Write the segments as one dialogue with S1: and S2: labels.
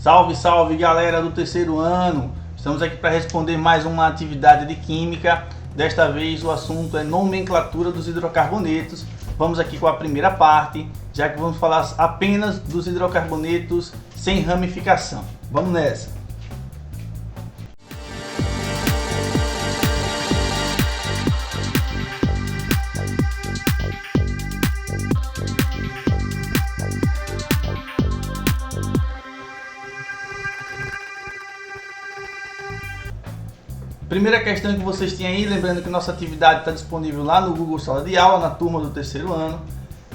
S1: Salve, salve galera do terceiro ano! Estamos aqui para responder mais uma atividade de química. Desta vez o assunto é nomenclatura dos hidrocarbonetos. Vamos aqui com a primeira parte, já que vamos falar apenas dos hidrocarbonetos sem ramificação. Vamos nessa! Primeira questão que vocês têm aí, lembrando que nossa atividade está disponível lá no Google Sala de Aula, na turma do terceiro ano.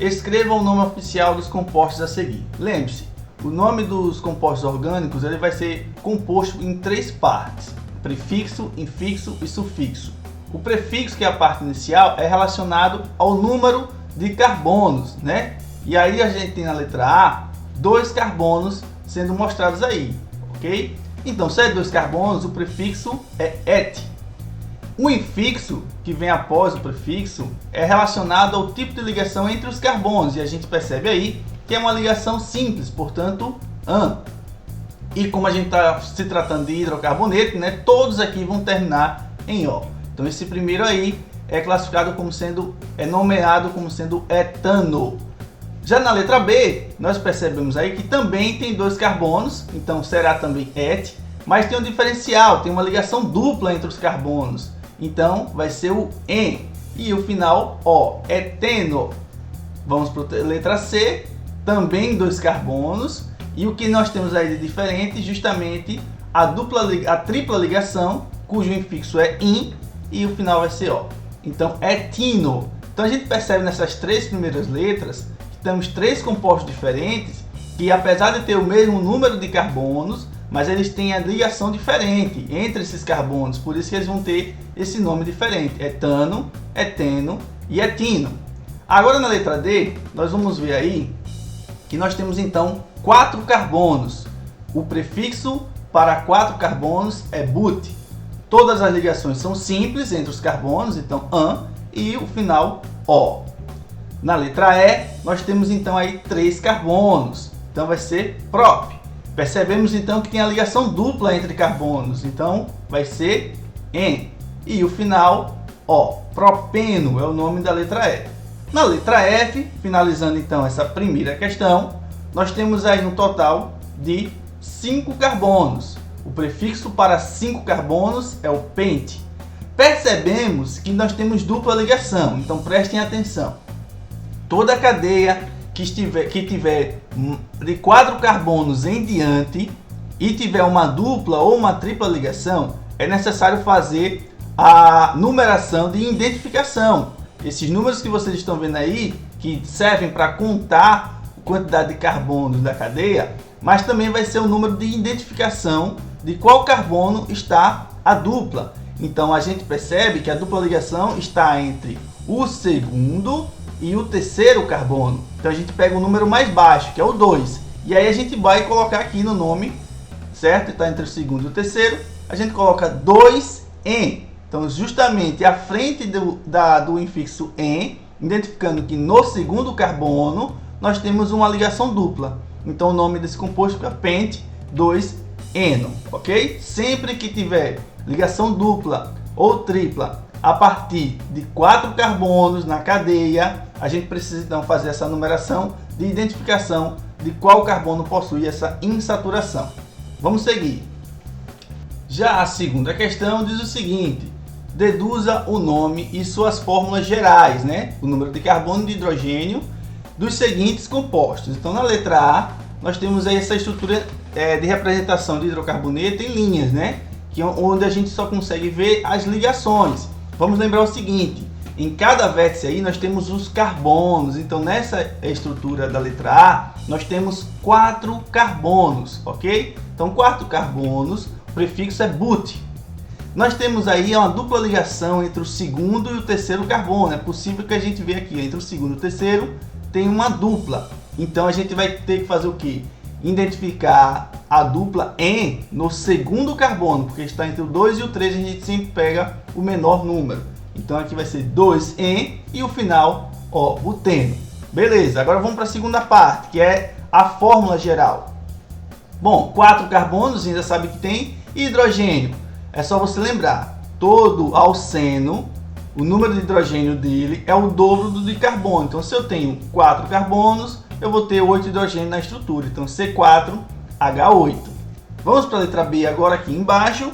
S1: Escreva o nome oficial dos compostos a seguir. Lembre-se, o nome dos compostos orgânicos ele vai ser composto em três partes: prefixo, infixo e sufixo. O prefixo, que é a parte inicial, é relacionado ao número de carbonos, né? E aí a gente tem na letra A 2 carbonos sendo mostrados aí, ok? Então, se é 2 carbonos, o prefixo é et. O infixo, que vem após o prefixo, é relacionado ao tipo de ligação entre os carbonos. E a gente percebe aí que é uma ligação simples, portanto, an. E como a gente está se tratando de hidrocarboneto, né, todos aqui vão terminar em O. Então, esse primeiro aí é classificado como sendo, é nomeado como sendo etano. Já na letra B, nós percebemos aí que também tem 2 carbonos, então será também et, mas tem um diferencial, tem uma ligação dupla entre os carbonos, então vai ser o en, e o final O, eteno. Vamos para a letra C, também 2 carbonos, e o que nós temos aí de diferente, justamente a tripla ligação, cujo infixo é in, e o final vai ser O. Então, etino. Então a gente percebe nessas 3 primeiras letras, temos 3 compostos diferentes que, apesar de ter o mesmo número de carbonos, mas eles têm a ligação diferente entre esses carbonos, por isso que eles vão ter esse nome diferente: etano, eteno e etino. Agora na letra D, nós vamos ver aí que nós temos então 4 carbonos. O prefixo para 4 carbonos é but. Todas as ligações são simples entre os carbonos, então an, e o final O. Na letra E, nós temos então aí 3 carbonos, então vai ser prop. Percebemos então que tem a ligação dupla entre carbonos, então vai ser en. E o final O, propeno é o nome da letra E. Na letra F, finalizando então essa primeira questão, nós temos aí um total de 5 carbonos. O prefixo para 5 carbonos é o pente. Percebemos que nós temos dupla ligação, então prestem atenção. Toda cadeia que tiver de 4 carbonos em diante e tiver uma dupla ou uma tripla ligação, é necessário fazer a numeração de identificação. Esses números que vocês estão vendo aí, que servem para contar a quantidade de carbonos da cadeia, mas também vai ser o número de identificação de qual carbono está a dupla. Então a gente percebe que a dupla ligação está entre o segundo e o terceiro carbono. Então a gente pega o número mais baixo, que é o 2, e aí a gente vai colocar aqui no nome, certo? Está entre o segundo e o terceiro, a gente coloca 2en. Então justamente à frente do infixo en, identificando que no segundo carbono nós temos uma ligação dupla. Então o nome desse composto é pente 2eno, ok? Sempre que tiver ligação dupla ou tripla a partir de 4 carbonos na cadeia, a gente precisa então fazer essa numeração de identificação de qual carbono possui essa insaturação. Vamos seguir. Já a segunda questão diz o seguinte: deduza o nome e suas fórmulas gerais, né? O número de carbono e de hidrogênio dos seguintes compostos. Então na letra A, nós temos aí essa estrutura de representação de hidrocarboneto em linhas, né? Que é onde a gente só consegue ver as ligações. Vamos lembrar o seguinte: em cada vértice aí nós temos os carbonos. Então nessa estrutura da letra A nós temos 4 carbonos, ok? Então 4 carbonos, o prefixo é but. Nós temos aí uma dupla ligação entre o segundo e o terceiro carbono. É possível que a gente veja aqui entre o segundo e o terceiro tem uma dupla. Então a gente vai ter que fazer o quê? Identificar a dupla en no segundo carbono, porque está entre o 2 e o 3, a gente sempre pega o menor número. Então aqui vai ser 2en e o final O, buteno. Beleza, agora vamos para a segunda parte, que é a fórmula geral. Bom, 4 carbonos, ainda sabe que tem, e hidrogênio. É só você lembrar, todo alceno, o número de hidrogênio dele é o dobro do de carbono. Então, se eu tenho 4 carbonos, eu vou ter 8 hidrogênio na estrutura. Então, C4H8. Vamos para a letra B agora aqui embaixo.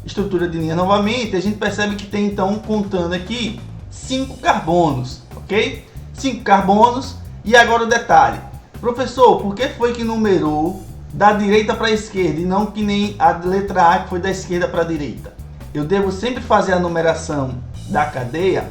S1: Estrutura de linha novamente. A gente percebe que tem, então, contando aqui, 5 carbonos, ok? 5 carbonos. E agora o detalhe. Professor, por que foi que numerou da direita para a esquerda e não que nem a letra A que foi da esquerda para a direita? Eu devo sempre fazer a numeração da cadeia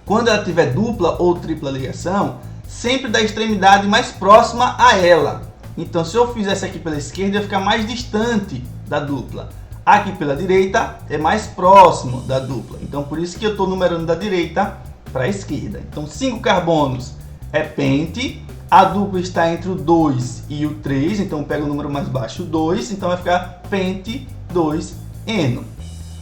S1: quando ela tiver dupla ou tripla ligação, sempre da extremidade mais próxima a ela. Então, se eu fizesse aqui pela esquerda, ia ficar mais distante da dupla. Aqui pela direita é mais próximo da dupla. Então, por isso que eu estou numerando da direita para a esquerda. Então, 5 carbonos é pente. A dupla está entre o 2 e o 3. Então, pega o número mais baixo, 2. Então, vai ficar pente 2eno.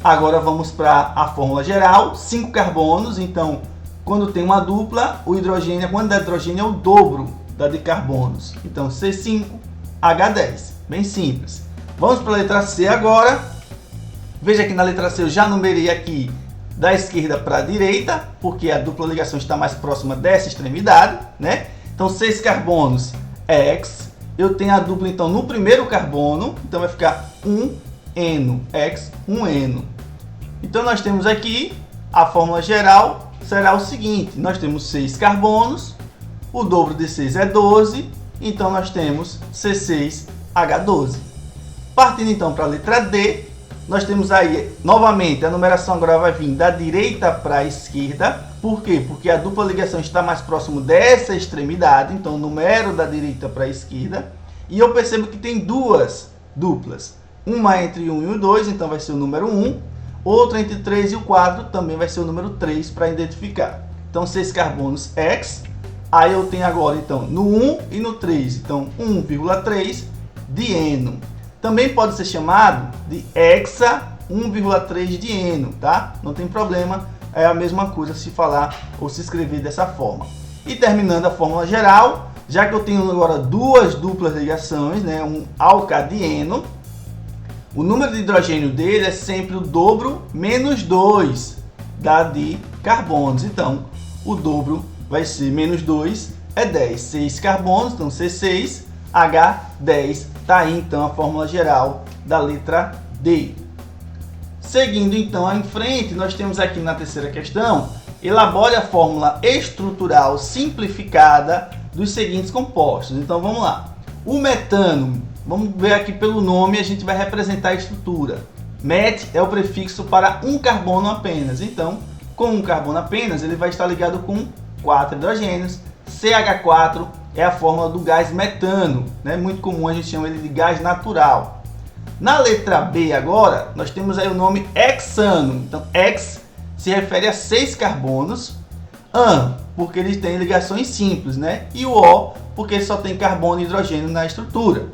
S1: Agora, vamos para a fórmula geral. 5 carbonos. Então, quando tem uma dupla, o hidrogênio, a quantidade de hidrogênio é o dobro da de carbonos. Então, C5H10. Bem simples. Vamos para a letra C agora. Veja que na letra C eu já numerei aqui da esquerda para a direita, porque a dupla ligação está mais próxima dessa extremidade, né? Então, 6 carbonos é X. Eu tenho a dupla, então, no primeiro carbono. Então, vai ficar 1eno. X, 1eno. Então, nós temos aqui a fórmula geral será o seguinte. Nós temos 6 carbonos. O dobro de 6 é 12. Então, nós temos C6H12. Partindo, então, para a letra D. Nós temos aí, novamente, a numeração agora vai vir da direita para a esquerda. Por quê? Porque a dupla ligação está mais próximo dessa extremidade. Então, numero da direita para a esquerda. E eu percebo que tem duas duplas. Uma entre 1 e o 2, então vai ser o número 1. Outra entre 3 e o 4, também vai ser o número 3 para identificar. Então, 6 carbonos X. Aí eu tenho agora, então, no 1 e no 3. Então, 1,3 dieno. Também pode ser chamado de hexa 1,3 dieno, tá? Não tem problema, é a mesma coisa se falar ou se escrever dessa forma. E terminando a fórmula geral, já que eu tenho agora duas duplas ligações, né, um alcadieno, o número de hidrogênio dele é sempre o dobro menos 2 da de carbonos. Então, o dobro vai ser menos 2 é 10. 6 carbonos, então C6H10. Está aí, então, a fórmula geral da letra D. Seguindo, então, em frente, nós temos aqui na terceira questão, elabore a fórmula estrutural simplificada dos seguintes compostos. Então, vamos lá. O metano, vamos ver aqui pelo nome, a gente vai representar a estrutura. Met é o prefixo para um carbono apenas. Então, com um carbono apenas, ele vai estar ligado com 4 hidrogênios. CH4 é a fórmula do gás metano, né? Muito comum, a gente chama ele de gás natural. Na letra B agora, nós temos aí o nome hexano. Então, hex se refere a 6 carbonos. An, porque eles têm ligações simples, né? E o O, porque só tem carbono e hidrogênio na estrutura.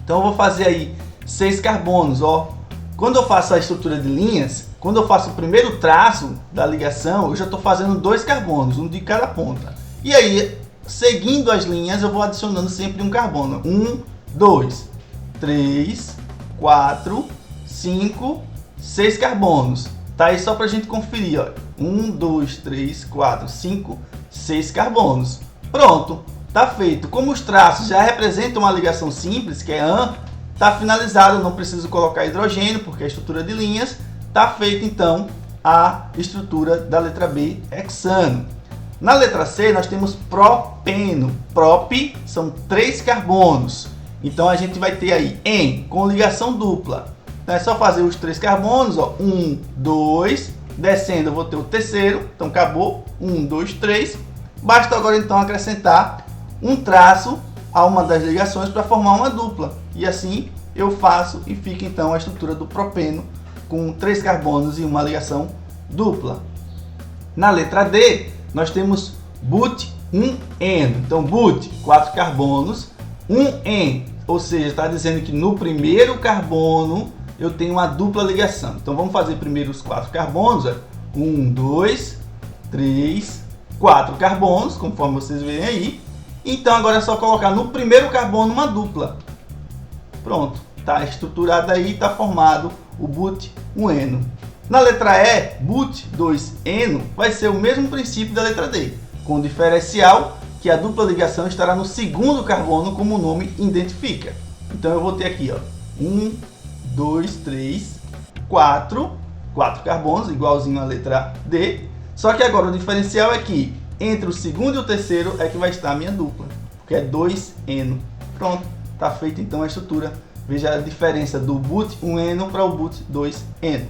S1: Então, eu vou fazer aí 6 carbonos, ó. Quando eu faço a estrutura de linhas, quando eu faço o primeiro traço da ligação, eu já estou fazendo 2 carbonos, um de cada ponta. E aí, seguindo as linhas, eu vou adicionando sempre um carbono. 1, 2, 3, 4, 5, 6 carbonos. Tá aí só para a gente conferir, ó. 1, 2, 3, 4, 5, 6 carbonos. Pronto, tá feito. Como os traços já representam uma ligação simples, que é AN, tá finalizado, não preciso colocar hidrogênio, porque é a estrutura de linhas. Tá feita, então, a estrutura da letra B, hexano. Na letra C, nós temos propeno. Prop são 3 carbonos. Então, a gente vai ter aí em com ligação dupla. Então, é só fazer os 3 carbonos. 1, 2. Descendo, eu vou ter o terceiro. Então, acabou. 1, 2, 3. Basta agora, então, acrescentar um traço a uma das ligações para formar uma dupla. E assim, eu faço e fica, então, a estrutura do propeno com 3 carbonos e uma ligação dupla. Na letra D, nós temos but-1-eno. Então, but, 4 carbonos, 1-en, ou seja, está dizendo que no primeiro carbono eu tenho uma dupla ligação. Então, vamos fazer primeiro os 4 carbonos. 1, 2, 3, 4 carbonos, conforme vocês verem aí. Então, agora é só colocar no primeiro carbono uma dupla. Pronto, está estruturado aí, está formado o but 1-eno. Na letra E, but 2-eno, vai ser o mesmo princípio da letra D, com o diferencial que a dupla ligação estará no segundo carbono, como o nome identifica. Então eu vou ter aqui, ó, 1, 2, 3, 4 carbonos, igualzinho à letra D. Só que agora o diferencial é que entre o segundo e o terceiro é que vai estar a minha dupla, porque é 2-eno. Pronto, está feita então a estrutura. Veja a diferença do but 1-eno para o but 2-eno.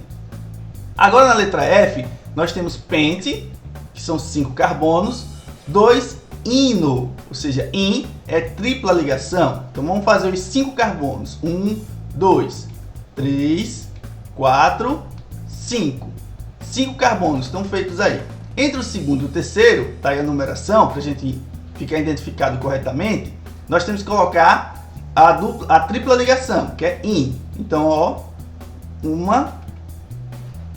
S1: Agora na letra F, nós temos pente, que são 5 carbonos, 2-ino, ou seja, in é tripla ligação. Então vamos fazer os 5 carbonos. 1, 2, 3, 4, 5. 5 carbonos estão feitos aí. Entre o segundo e o terceiro, está aí a numeração, para a gente ficar identificado corretamente, nós temos que colocar a tripla ligação, que é in. Então, ó, uma,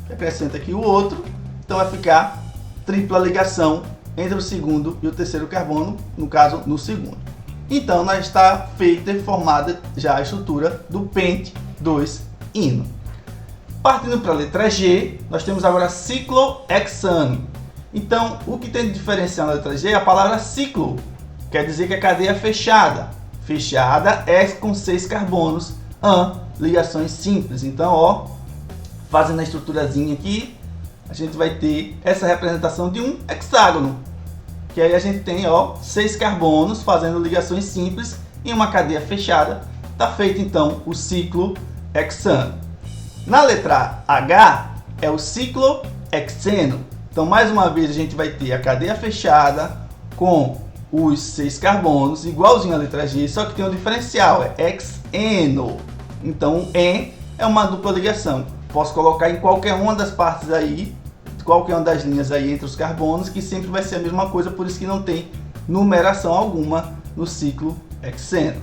S1: acrescenta aqui o outro, então vai ficar tripla ligação entre o segundo e o terceiro carbono, no caso, no segundo. Então, nós está feita e formada já a estrutura do pente 2-ino. Partindo para a letra G, nós temos agora ciclohexano. Então, o que tem de diferencial na letra G é a palavra ciclo, quer dizer que a cadeia é fechada. Fechada é com 6 carbonos, ligações simples. Então, ó, fazendo a estruturazinha aqui, a gente vai ter essa representação de um hexágono. Que aí a gente tem, ó, 6 carbonos fazendo ligações simples em uma cadeia fechada. Está feito então o ciclohexano. Na letra H é o ciclohexeno. Então, mais uma vez, a gente vai ter a cadeia fechada com os 6 carbonos, igualzinho à letra G, só que tem um diferencial, é hexeno. Então, en é uma dupla ligação. Posso colocar em qualquer uma das partes aí, qualquer uma das linhas aí entre os carbonos, que sempre vai ser a mesma coisa, por isso que não tem numeração alguma no ciclohexeno.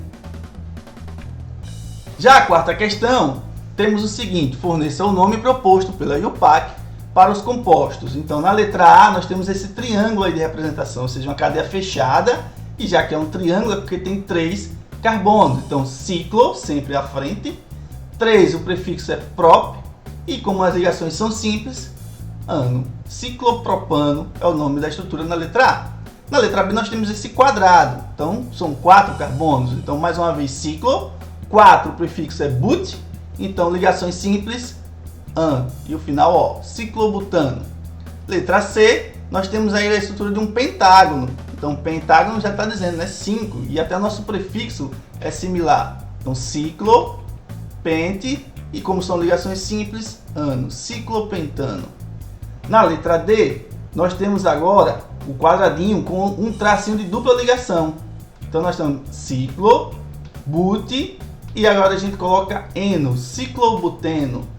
S1: Já a quarta questão, temos o seguinte: forneça o nome proposto pela IUPAC para os compostos. Então, na letra A, nós temos esse triângulo aí de representação, ou seja, uma cadeia fechada, e já que é um triângulo é porque tem 3 carbonos. Então, ciclo, sempre à frente, 3, o prefixo é prop, e como as ligações são simples, ano. Ciclopropano é o nome da estrutura na letra A. Na letra B, nós temos esse quadrado, então são 4 carbonos. Então, mais uma vez, ciclo, 4, o prefixo é but, então ligações simples, e o final, ó, ciclobutano. Letra C, nós temos aí a estrutura de um pentágono. Então, pentágono já está dizendo, né, 5, e até nosso prefixo é similar. Então, ciclo, pente, e como são ligações simples, ano, ciclopentano. Na letra D, nós temos agora o quadradinho com um tracinho de dupla ligação. Então, nós temos ciclo, but, e agora a gente coloca eno, ciclobuteno.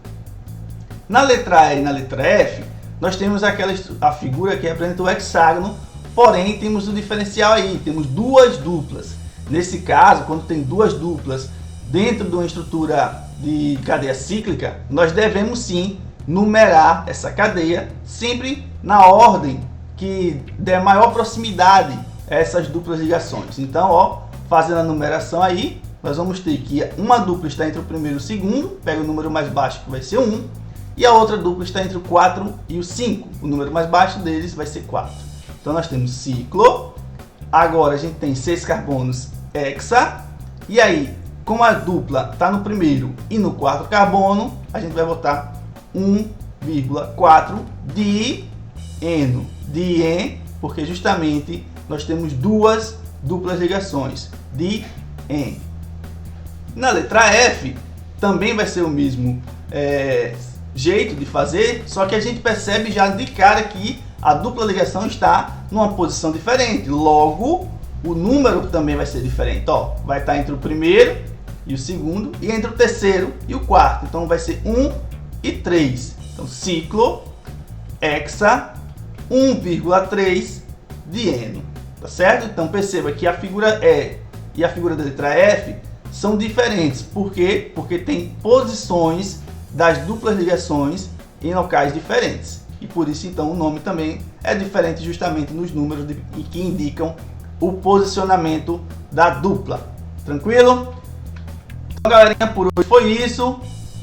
S1: Na letra E e na letra F, nós temos a figura que representa o hexágono, porém temos o diferencial aí, temos 2 duplas. Nesse caso, quando tem 2 duplas dentro de uma estrutura de cadeia cíclica, nós devemos sim numerar essa cadeia sempre na ordem que der maior proximidade a essas duplas ligações. Então, ó, fazendo a numeração aí, nós vamos ter que uma dupla está entre o primeiro e o segundo, pega o número mais baixo que vai ser 1, e a outra dupla está entre o 4 e o 5. O número mais baixo deles vai ser 4. Então nós temos ciclo. Agora a gente tem 6 carbonos hexa. E aí, como a dupla está no primeiro e no quarto carbono, a gente vai botar 1,4 dieno. Dien, porque justamente nós temos 2 duplas ligações. Dien. Na letra F, também vai ser o mesmo jeito de fazer, só que a gente percebe já de cara que a dupla ligação está numa posição diferente, logo o número também vai ser diferente. Ó, vai estar entre o primeiro e o segundo e entre o terceiro e o quarto, então vai ser 1 e 3. Então ciclo, hexa, 1,3 dieno, tá certo? Então perceba que a figura E e a figura da letra F são diferentes. Por quê? Porque tem posições das duplas ligações em locais diferentes. E por isso, então, o nome também é diferente justamente nos números que indicam o posicionamento da dupla. Tranquilo? galerinha, por hoje foi isso.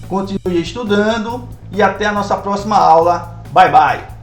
S1: Continue estudando e até a nossa próxima aula. Bye, bye!